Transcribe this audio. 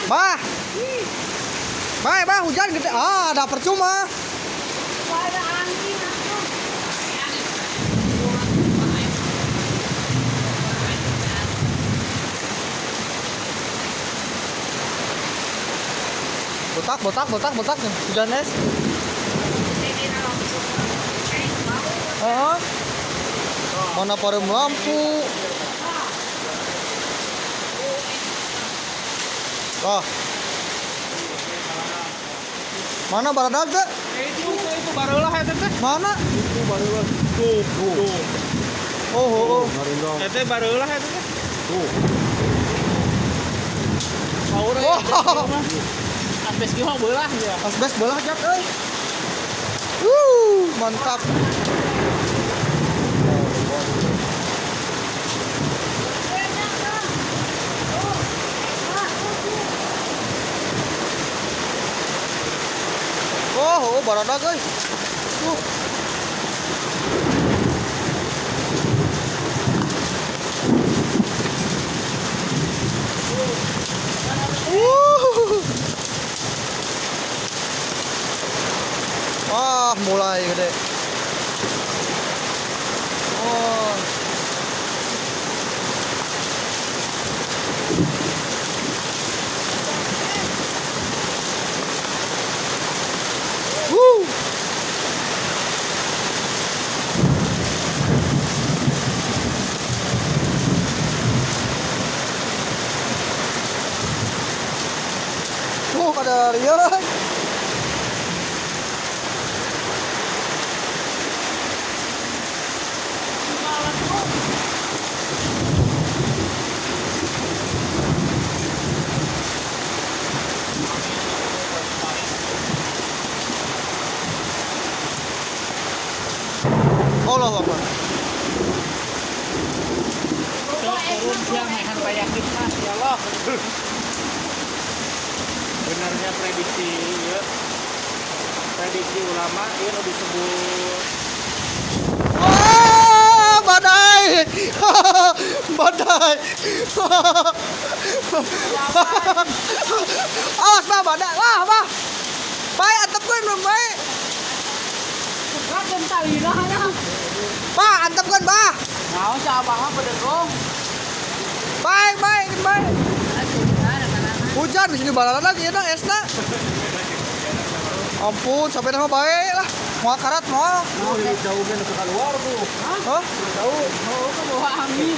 Bah. Bah, hujan gede. Ah, ada percuma. Ada angin atuh. Botak nih. Hujan es. Ah. Mana parum lampu? Ah. Mana baradag teh? Itu barulah eta teh. Mana? Itu barulah. Tuh. Oh. Eta barulah eta teh. Tuh. Saur Oh. Asbes ge mah beulah ya. Asbes belah jak euy. Mantap. Oh, baradag euy. Wah, mulai gede. Oh. Kada rieuh. Allah Akbar. Turun siang mehan payakin mas ya Allah. Benarnya prediksi ya. Prediksi ulama ieu nu disebut Badai. Badai. Awas bah badai. Wah, bah. Bae antepkeun belum bae. Rakem talina nya. Bah, antepkeun bah. naon sa abang mah pedegong. Bae. Hujan di sini balaran ieu na esna. Ampun, sampai nama bae lah. Moal karat moal. Jauh kan ke keluar tuh. Hah? Jauh. Oh, bawa angin.